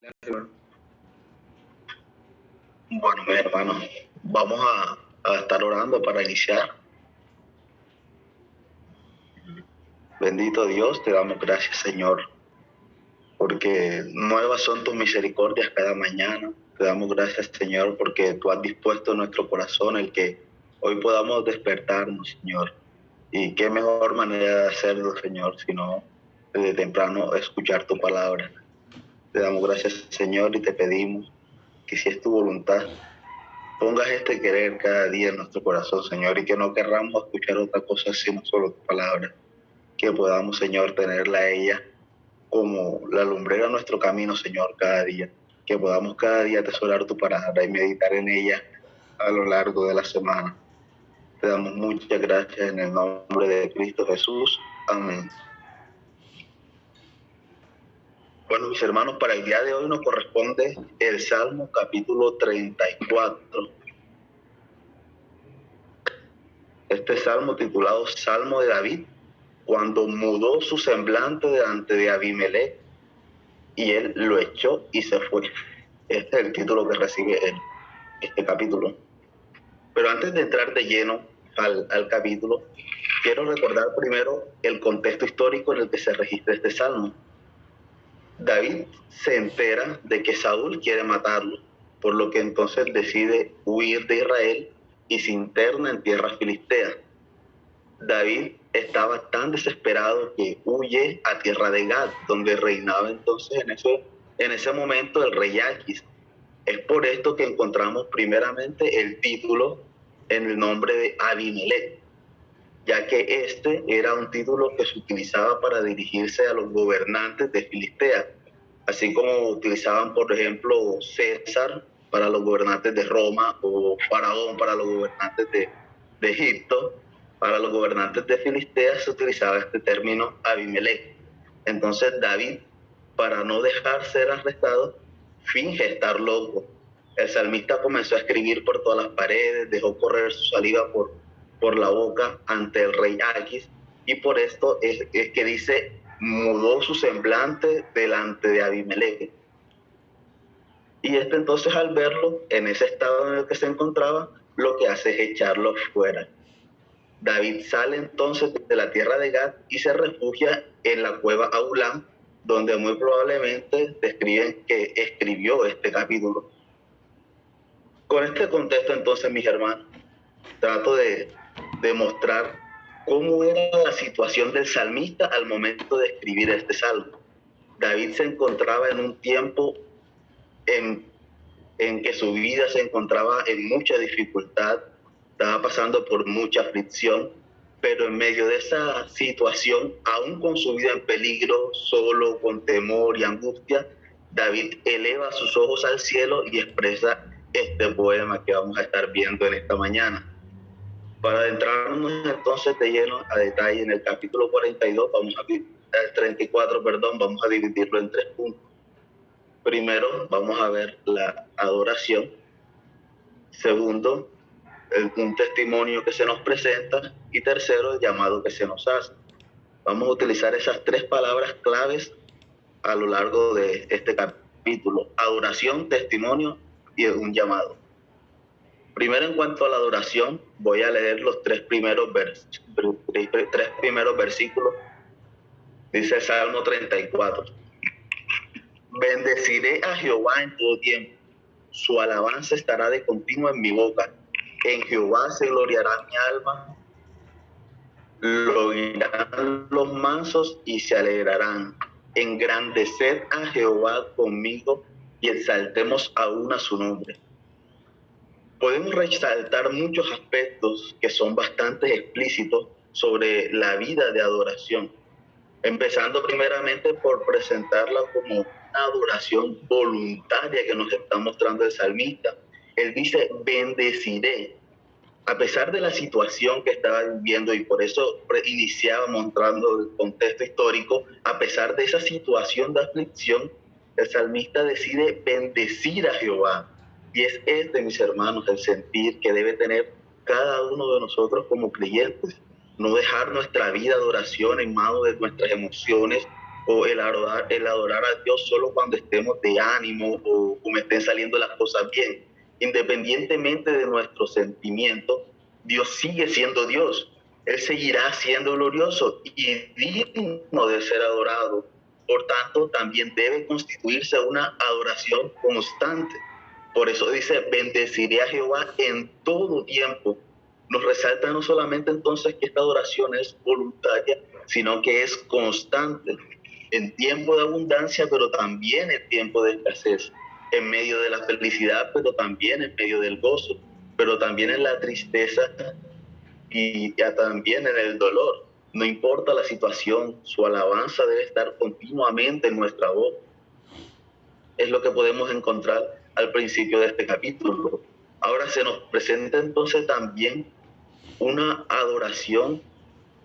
Bueno, mi hermano, vamos a estar orando para iniciar. Bendito Dios, te damos gracias, Señor, porque nuevas son tus misericordias cada mañana. Te damos gracias, Señor, porque tú has dispuesto en nuestro corazón el que hoy podamos despertarnos, Señor. Y qué mejor manera de hacerlo, Señor, sino desde temprano escuchar tu palabra. Te damos gracias, Señor, y te pedimos que si es tu voluntad, pongas este querer cada día en nuestro corazón, Señor, y que no querramos escuchar otra cosa sino solo tu palabra. Que podamos, Señor, tenerla a ella como la lumbrera en nuestro camino, Señor, cada día. Que podamos cada día atesorar tu palabra y meditar en ella a lo largo de la semana. Te damos muchas gracias en el nombre de Cristo Jesús. Amén. Bueno, mis hermanos, para el día de hoy nos corresponde el Salmo capítulo 34. Este salmo titulado Salmo de David, cuando mudó su semblante delante de Abimelech y él lo echó y se fue. Este es el título que recibe este capítulo. Pero antes de entrar de lleno al capítulo, quiero recordar primero el contexto histórico en el que se registra este salmo. David se entera de que Saúl quiere matarlo, por lo que entonces decide huir de Israel y se interna en tierra filistea. David estaba tan desesperado que huye a tierra de Gad, donde reinaba entonces en ese momento el rey Aquis. Es por esto que encontramos primeramente el título en el nombre de Abimelech, ya que este era un título que se utilizaba para dirigirse a los gobernantes de Filistea, así como utilizaban, por ejemplo, César para los gobernantes de Roma o Faraón para los gobernantes de Egipto. Para los gobernantes de Filistea se utilizaba este término Abimelech. Entonces David, para no dejar ser arrestado, finge estar loco. El salmista comenzó a escribir por todas las paredes, dejó correr su saliva por la boca ante el rey Aquis, y por esto es que dice, mudó su semblante delante de Abimelech. Y este entonces, al verlo en ese estado en el que se encontraba, lo que hace es echarlo fuera. David sale entonces de la tierra de Gad y se refugia en la cueva Aulán, donde muy probablemente describen que escribió este capítulo. Con este contexto entonces, mis hermanos, trato de demostrar cómo era la situación del salmista al momento de escribir este salmo. David se encontraba en un tiempo en que su vida se encontraba en mucha dificultad, estaba pasando por mucha aflicción, pero en medio de esa situación, aún con su vida en peligro, solo, con temor y angustia, David eleva sus ojos al cielo y expresa este poema que vamos a estar viendo en esta mañana. Para adentrarnos entonces de lleno a detalle en el capítulo 42, el 34, vamos a dividirlo en 3 puntos. Primero, vamos a ver la adoración. Segundo, un testimonio que se nos presenta. Y tercero, el llamado que se nos hace. Vamos a utilizar esas 3 palabras claves a lo largo de este capítulo: adoración, testimonio y un llamado. Primero, en cuanto a la adoración, voy a leer los 3 primeros versículos. Dice el Salmo 34. Bendeciré a Jehová en todo tiempo. Su alabanza estará de continuo en mi boca. En Jehová se gloriará mi alma. Lo oirán los mansos y se alegrarán. Engrandeced a Jehová conmigo y exaltemos aún a su nombre. Podemos resaltar muchos aspectos que son bastante explícitos sobre la vida de adoración, empezando primeramente por presentarla como una adoración voluntaria que nos está mostrando el salmista. Él dice, bendeciré, a pesar de la situación que estaba viviendo, y por eso iniciaba mostrando el contexto histórico. A pesar de esa situación de aflicción, el salmista decide bendecir a Jehová. Y es este, mis hermanos, el sentir que debe tener cada uno de nosotros como creyentes. No dejar nuestra vida de oración en manos de nuestras emociones o el adorar a Dios solo cuando estemos de ánimo o me estén saliendo las cosas bien. Independientemente de nuestros sentimientos, Dios sigue siendo Dios. Él seguirá siendo glorioso y digno de ser adorado. Por tanto, también debe constituirse una adoración constante. Por eso dice, bendeciré a Jehová en todo tiempo. Nos resalta no solamente entonces que esta adoración es voluntaria, sino que es constante, en tiempo de abundancia, pero también en tiempo de escasez, en medio de la felicidad, pero también en medio del gozo, pero también en la tristeza y ya también en el dolor. No importa la situación, su alabanza debe estar continuamente en nuestra voz. Es lo que podemos encontrar al principio de este capítulo. Ahora se nos presenta entonces también una adoración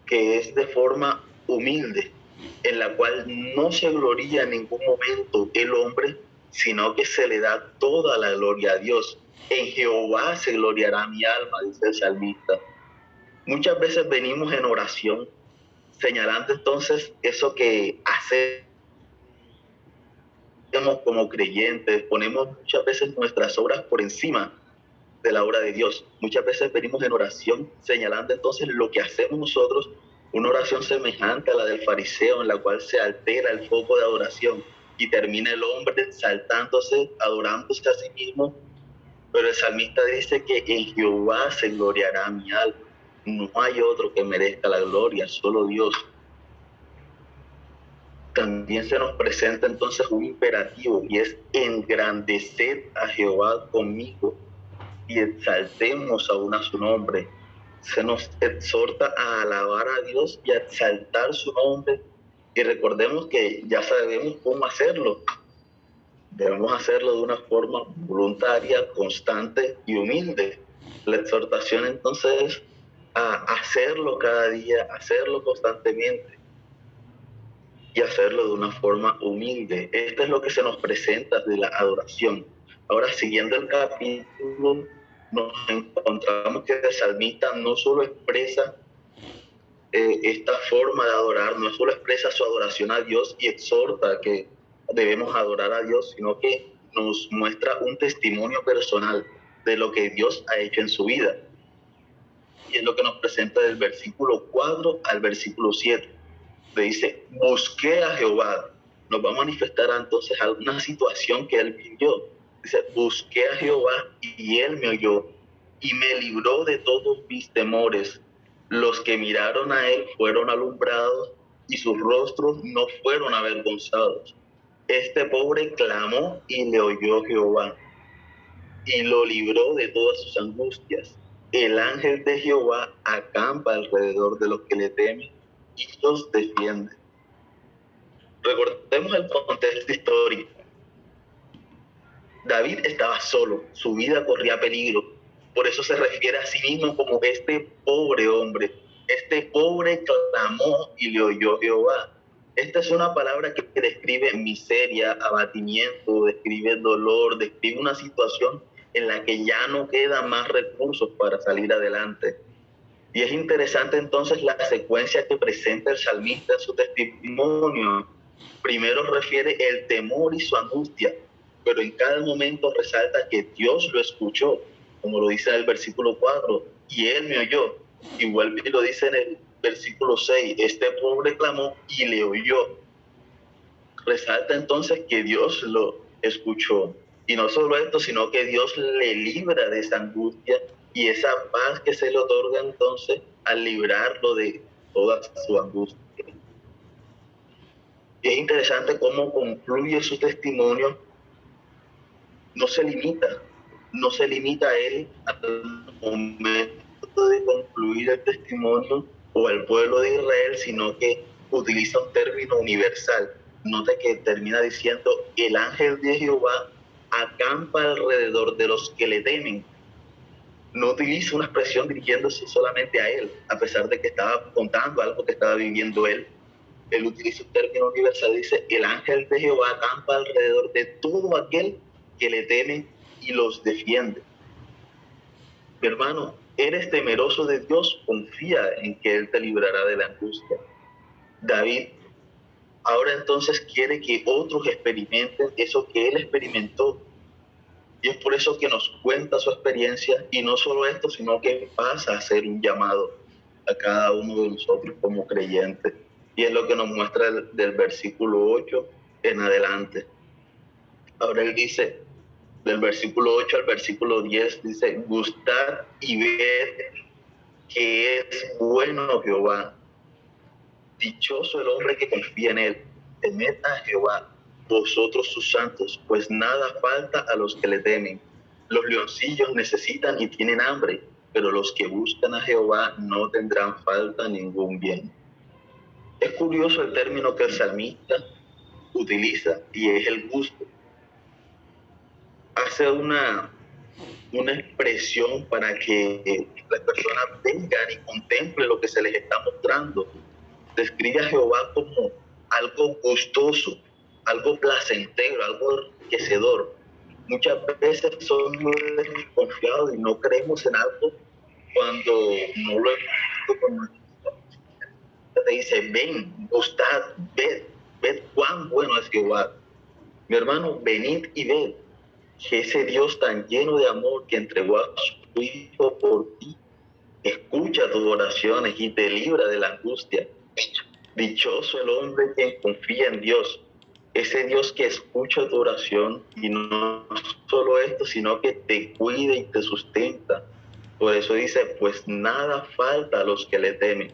que es de forma humilde, en la cual no se gloria en ningún momento el hombre, sino que se le da toda la gloria a Dios. En Jehová se gloriará mi alma, dice el salmista. Muchas veces venimos en oración señalando entonces eso que hacemos como creyentes, ponemos muchas veces nuestras obras por encima de la obra de Dios. Muchas veces venimos en oración señalando entonces lo que hacemos nosotros, una oración semejante a la del fariseo, en la cual se altera el foco de adoración y termina el hombre saltándose, adorándose a sí mismo. Pero el salmista dice que en Jehová se gloriará mi alma. No hay otro que merezca la gloria, solo Dios. También se nos presenta entonces un imperativo y es engrandecer a Jehová conmigo y exaltemos aún a su nombre. Se nos exhorta a alabar a Dios y a exaltar su nombre. Y recordemos que ya sabemos cómo hacerlo. Debemos hacerlo de una forma voluntaria, constante y humilde. La exhortación entonces es a hacerlo cada día, hacerlo constantemente y hacerlo de una forma humilde. Esto es lo que se nos presenta de la adoración. Ahora, siguiendo el capítulo, nos encontramos que el salmista no solo expresa esta forma de adorar, no solo expresa su adoración a Dios y exhorta que debemos adorar a Dios, sino que nos muestra un testimonio personal de lo que Dios ha hecho en su vida. Y es lo que nos presenta del versículo 4 al versículo 7. Le dice, busqué a Jehová. Nos va a manifestar entonces alguna situación que él vivió. Dice, busqué a Jehová y él me oyó y me libró de todos mis temores. Los que miraron a él fueron alumbrados y sus rostros no fueron avergonzados. Este pobre clamó y le oyó Jehová y lo libró de todas sus angustias. El ángel de Jehová acampa alrededor de los que le temen y los defiende. Recordemos el contexto histórico. David estaba solo, su vida corría peligro. Por eso se refiere a sí mismo como este pobre hombre. Este pobre clamó y le oyó Jehová. Esta es una palabra que describe miseria, abatimiento, describe dolor, describe una situación en la que ya no quedan más recursos para salir adelante. Y es interesante entonces la secuencia que presenta el salmista en su testimonio. Primero refiere el temor y su angustia, pero en cada momento resalta que Dios lo escuchó, como lo dice en el versículo 4, y él me oyó. Y vuelve y lo dice en el versículo 6, este pobre clamó y le oyó. Resalta entonces que Dios lo escuchó. Y no solo esto, sino que Dios le libra de esa angustia y esa paz que se le otorga entonces al librarlo de toda su angustia. Y es interesante cómo concluye su testimonio. No se limita a él al momento de concluir el testimonio o al pueblo de Israel, sino que utiliza un término universal. Note que termina diciendo, el ángel de Jehová acampa alrededor de los que le temen. No utiliza una expresión dirigiéndose solamente a él, a pesar de que estaba contando algo que estaba viviendo él. Él utiliza un término universal, dice, el ángel de Jehová acampa alrededor de todo aquel que le teme y los defiende. Mi hermano, eres temeroso de Dios, confía en que Él te librará de la angustia. David Ahora entonces quiere que otros experimenten eso que Él experimentó. Y es por eso que nos cuenta su experiencia, y no solo esto, sino que pasa a ser un llamado a cada uno de nosotros como creyentes. Y es lo que nos muestra del versículo 8 en adelante. Ahora Él dice, del versículo 8 al versículo 10, dice, gustad y ved que es bueno Jehová. Dichoso el hombre que confía en Él. Temed a Jehová, vosotros sus santos, pues nada falta a los que le temen. Los leoncillos necesitan y tienen hambre, pero los que buscan a Jehová no tendrán falta ningún bien. Es curioso el término que el salmista utiliza, y es el gusto. Hace una expresión para que las personas vengan y contemplen lo que se les está mostrando. Describe a Jehová como algo gustoso, algo placentero, algo enriquecedor. Muchas veces somos desconfiados y no creemos en algo cuando no lo hemos visto con nuestros ojos. Te dice, ven, gustad, ved cuán bueno es Jehová. Mi hermano, venid y ved que ese Dios tan lleno de amor que entregó a su Hijo por ti, escucha tus oraciones y te libra de la angustia. Dichoso el hombre que confía en Dios, ese Dios que escucha tu oración, y no solo esto, sino que te cuida y te sustenta. Por eso dice, pues nada falta a los que le temen.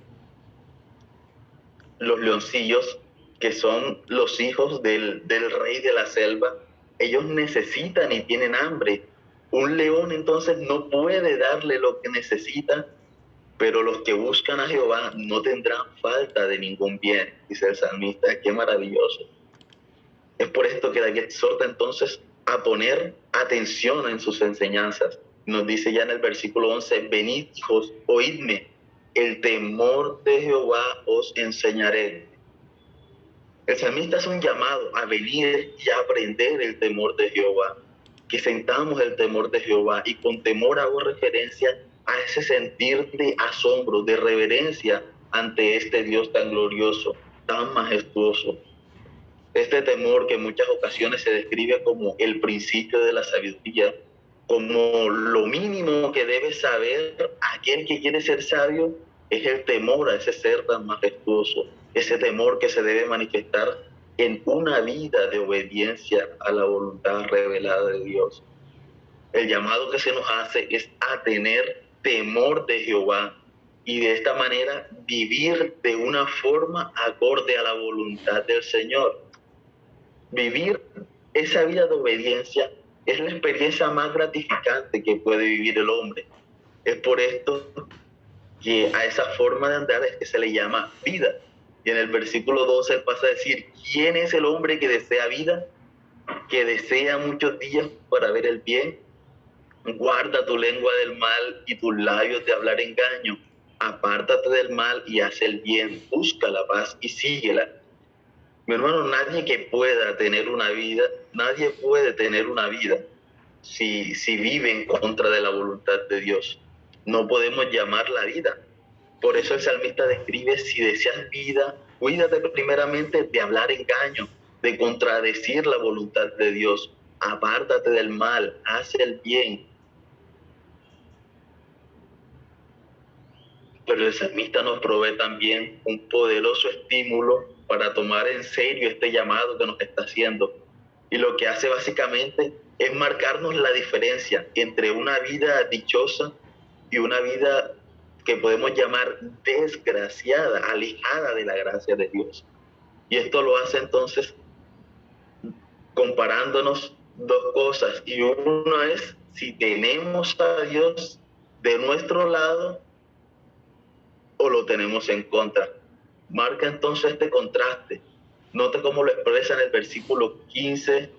Los leoncillos, que son los hijos del rey de la selva, ellos necesitan y tienen hambre. Un león entonces no puede darle lo que necesita, pero los que buscan a Jehová no tendrán falta de ningún bien, dice el salmista. Qué maravilloso. Es por esto que David exhorta entonces a poner atención en sus enseñanzas. Nos dice ya en el versículo 11, venid hijos, oídme, el temor de Jehová os enseñaré. El salmista es un llamado a venir y a aprender el temor de Jehová, que sentamos el temor de Jehová, y con temor hago referencia a ese sentir de asombro, de reverencia ante este Dios tan glorioso, tan majestuoso. Este temor que en muchas ocasiones se describe como el principio de la sabiduría, como lo mínimo que debe saber aquel que quiere ser sabio, es el temor a ese ser tan majestuoso, ese temor que se debe manifestar en una vida de obediencia a la voluntad revelada de Dios. El llamado que se nos hace es a tener temor de Jehová, y de esta manera vivir de una forma acorde a la voluntad del Señor. Vivir esa vida de obediencia es la experiencia más gratificante que puede vivir el hombre. Es por esto que a esa forma de andar es que se le llama vida. Y en el versículo 12 él pasa a decir, ¿quién es el hombre que desea vida? Que desea muchos días para ver el bien. Guarda tu lengua del mal y tus labios de hablar engaño. Apártate del mal y haz el bien. Busca la paz y síguela. Mi hermano, nadie puede tener una vida si vive en contra de la voluntad de Dios. No podemos llamarla vida. Por eso el salmista describe, si deseas vida, cuídate primeramente de hablar engaño, de contradecir la voluntad de Dios. Apártate del mal, haz el bien. Pero el salmista nos provee también un poderoso estímulo para tomar en serio este llamado que nos está haciendo. Y lo que hace básicamente es marcarnos la diferencia entre una vida dichosa y una vida que podemos llamar desgraciada, alejada de la gracia de Dios. Y esto lo hace entonces comparándonos dos cosas. Y uno es si tenemos a Dios de nuestro lado o lo tenemos en contra. Marca entonces este contraste. Nota cómo lo expresa en el versículo 15.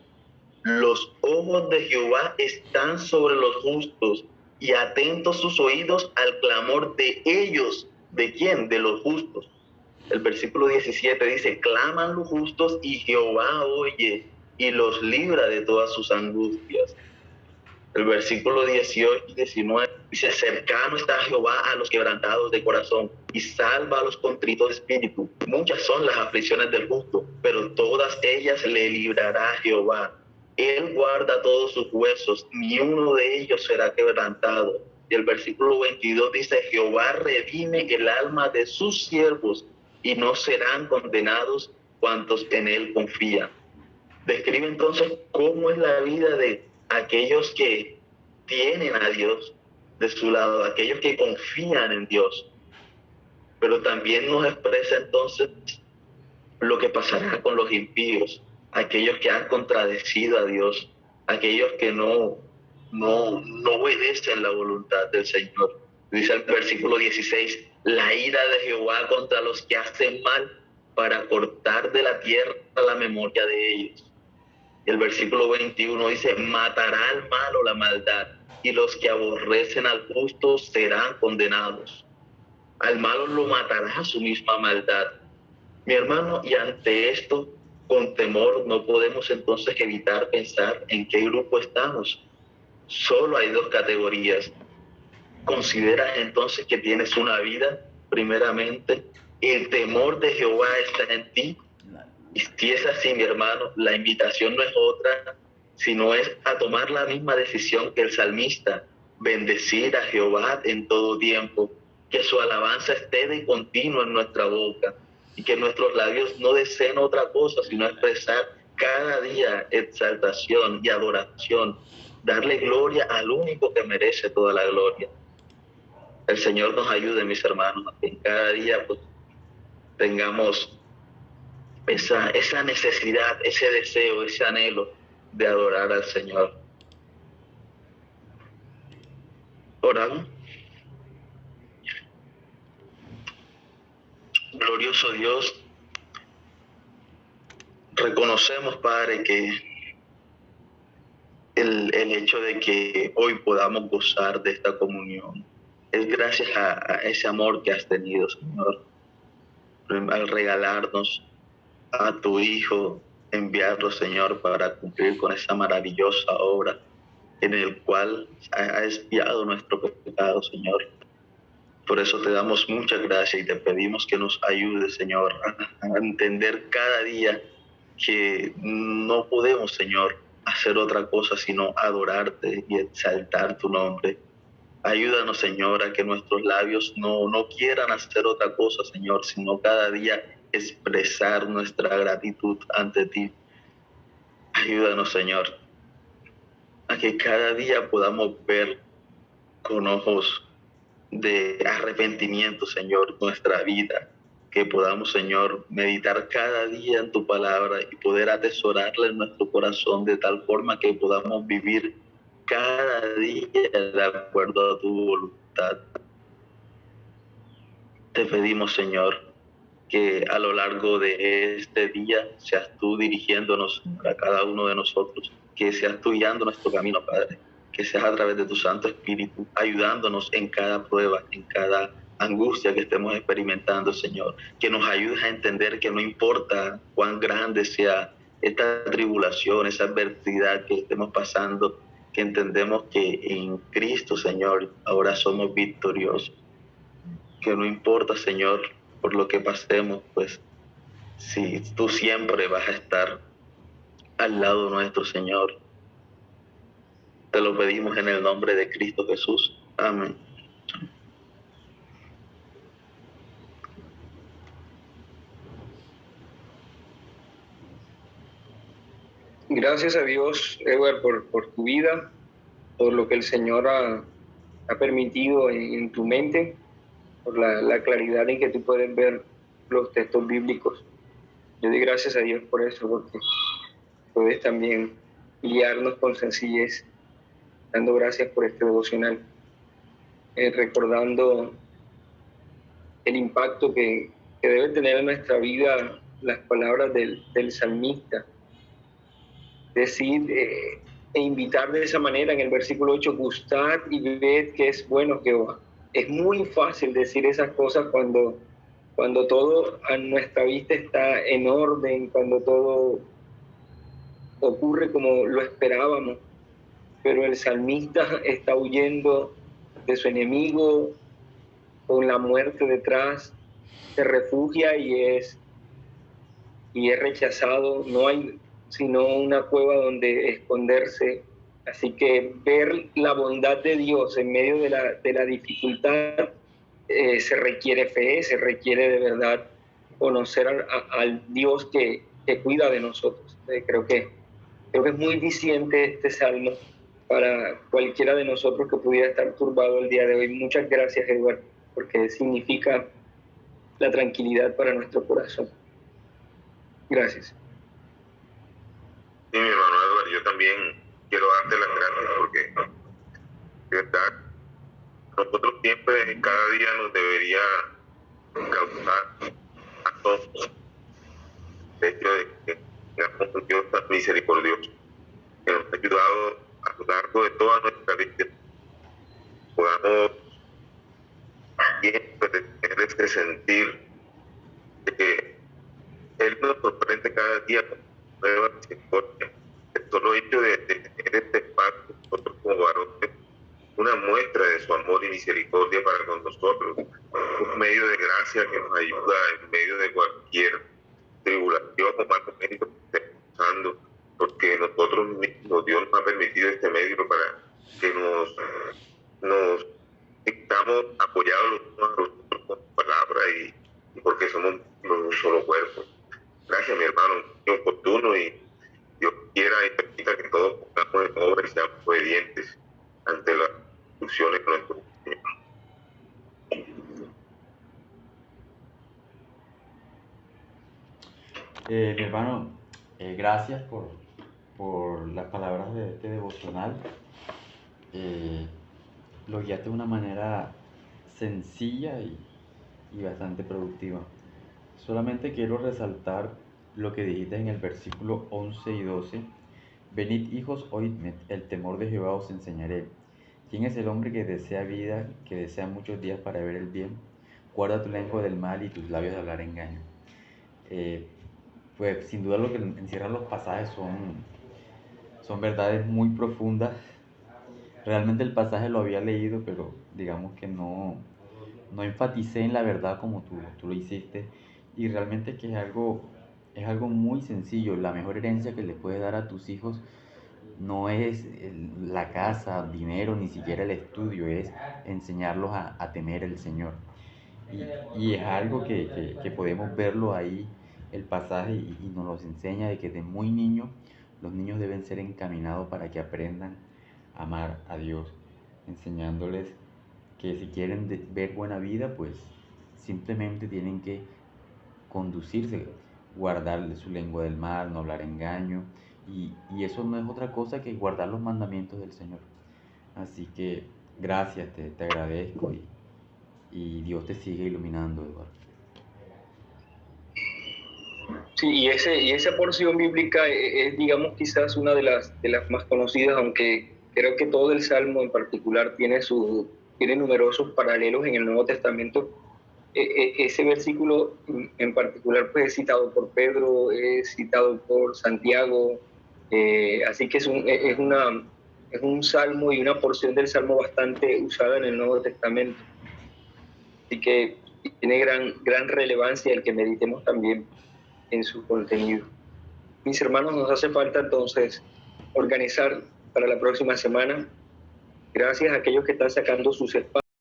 Los ojos de Jehová están sobre los justos y atentos sus oídos al clamor de ellos. ¿De quién? De los justos. El versículo 17 dice, claman los justos y Jehová oye y los libra de todas sus angustias. El versículo 18 y 19 dice: cercano está Jehová a los quebrantados de corazón y salva a los contritos de espíritu. Muchas son las aflicciones del justo, pero todas ellas le librará Jehová. Él guarda todos sus huesos, ni uno de ellos será quebrantado. Y el versículo 22 dice: Jehová redime el alma de sus siervos y no serán condenados cuantos en él confían. Describe entonces cómo es la vida de aquellos que tienen a Dios de su lado, aquellos que confían en Dios. Pero también nos expresa entonces lo que pasará con los impíos, aquellos que han contradecido a Dios, aquellos que no obedecen la voluntad del Señor. Dice el versículo 16: la ira de Jehová contra los que hacen mal, para cortar de la tierra la memoria de ellos. El versículo 21 dice: matará al malo la maldad, y los que aborrecen al justo serán condenados. Al malo lo matará su misma maldad. Mi hermano, y ante esto, con temor, no podemos entonces evitar pensar en qué grupo estamos. Solo hay dos categorías. ¿Consideras entonces que tienes una vida? Primeramente, el temor de Jehová está en ti. Y si es así, mi hermano, la invitación no es otra, sino es a tomar la misma decisión que el salmista: bendecir a Jehová en todo tiempo, que su alabanza esté de continuo en nuestra boca, y que nuestros labios no deseen otra cosa sino expresar cada día exaltación y adoración, darle gloria al único que merece toda la gloria. El Señor nos ayude, mis hermanos, a que en cada día pues, tengamos esa necesidad, ese deseo, ese anhelo de adorar al Señor. Oramos. Glorioso Dios, reconocemos, Padre, que el hecho de que hoy podamos gozar de esta comunión es gracias a ese amor que has tenido, Señor, al regalarnos a tu Hijo, enviarlo, Señor, para cumplir con esa maravillosa obra en el cual ha expiado nuestro pecado, Señor. Por eso te damos muchas gracias y te pedimos que nos ayudes, Señor, a entender cada día que no podemos, Señor, hacer otra cosa sino adorarte y exaltar tu nombre. Ayúdanos, Señor, a que nuestros labios no quieran hacer otra cosa, Señor, sino cada día expresar nuestra gratitud ante ti. Ayúdanos, Señor, a que cada día podamos ver con ojos de arrepentimiento, Señor, nuestra vida, que podamos, Señor, meditar cada día en tu palabra y poder atesorarla en nuestro corazón de tal forma que podamos vivir cada día de acuerdo a tu voluntad. Te pedimos, Señor, que a lo largo de este día seas tú dirigiéndonos a cada uno de nosotros, que seas tú guiando nuestro camino, Padre, que seas a través de tu Santo Espíritu ayudándonos en cada prueba, en cada angustia que estemos experimentando, Señor, que nos ayudes a entender que no importa cuán grande sea esta tribulación, esa adversidad que estemos pasando, que entendemos que en Cristo, Señor, ahora somos victoriosos, que no importa, Señor, por lo que pasemos, pues si tú siempre vas a estar al lado nuestro, Señor. Te lo pedimos en el nombre de Cristo Jesús. Amén. Gracias a Dios, Edward, por tu vida, por lo que el Señor ha permitido en tu mente, por la claridad en que tú puedes ver los textos bíblicos. Yo doy gracias a Dios por eso, porque puedes también guiarnos con sencillez, dando gracias por este devocional, recordando el impacto que debe tener en nuestra vida las palabras del salmista. Decir e invitar de esa manera en el versículo 8: gustad y ved que es bueno Jehová. Es muy fácil decir esas cosas cuando todo a nuestra vista está en orden, cuando todo ocurre como lo esperábamos. pero el salmista está huyendo de su enemigo con la muerte detrás, se refugia y es rechazado, no hay sino una cueva donde esconderse. Así que ver la bondad de Dios en medio de la dificultad se requiere fe, se requiere de verdad conocer al Dios que cuida de nosotros. Creo que es muy diciente este salmo para cualquiera de nosotros que pudiera estar turbado el día de hoy. Muchas gracias, Edward, porque significa la tranquilidad para nuestro corazón. Gracias. Sí, mi hermano Edward, yo también quiero darte las gracias porque, de verdad, nosotros siempre, cada día nos debería causar a todos el hecho de que tengamos un Dios tan misericordioso, que nos ha ayudado a lo largo de toda nuestra vida. Podamos siempre tener este sentir de que Él nos sorprende cada día con nueva misericordia. El solo hecho de tener este espacio, nosotros como varones, una muestra de su amor y misericordia para con nosotros, un medio de gracia que nos ayuda en medio de cualquier tribulación o mal momento que estemos pasando, porque nosotros mismos, Dios nos ha permitido este medio para que nos estamos apoyados los unos a los otros con palabras y porque somos un solo cuerpo. Gracias, mi hermano, muy oportuno, y Dios quiera y permita que todos pongamos en obra y seamos obedientes ante las instrucciones de nuestro Señor. Mi hermano, gracias por las palabras de este devocional. Lo guiaste de una manera sencilla y bastante productiva. Solamente quiero resaltar lo que dijiste en el versículo 11 y 12. Venid, hijos, oídme, el temor de Jehová os enseñaré. ¿Quién es el hombre que desea vida, que desea muchos días para ver el bien? Guarda tu lengua del mal y tus labios de hablar engaño. Pues sin duda lo que encierran los pasajes son verdades muy profundas. Realmente el pasaje lo había leído, pero digamos que no enfaticé en la verdad como tú lo hiciste. Y realmente que es algo muy sencillo. La mejor herencia que le puedes dar a tus hijos no es la casa, dinero, ni siquiera el estudio, es enseñarlos a temer al Señor. Y es algo que podemos verlo ahí, el pasaje, y nos los enseña de que de muy niños los niños deben ser encaminados para que aprendan a amar a Dios, enseñándoles que si quieren ver buena vida, pues simplemente tienen que conducirse, guardar su lengua del mal, no hablar engaño, y eso no es otra cosa que guardar los mandamientos del Señor. Así que gracias, te agradezco, y Dios te sigue iluminando, Eduardo. Sí, y esa porción bíblica es, digamos, quizás una de las más conocidas, aunque creo que todo el Salmo en particular tiene numerosos paralelos en el Nuevo Testamento. Ese versículo en particular pues, es citado por Pedro, es citado por Santiago, así que es un salmo y una porción del Salmo bastante usada en el Nuevo Testamento. Así que tiene gran relevancia el que meditemos también en su contenido. Mis hermanos, nos hace falta entonces organizar para la próxima semana. Gracias a aquellos que están sacando sus espacios.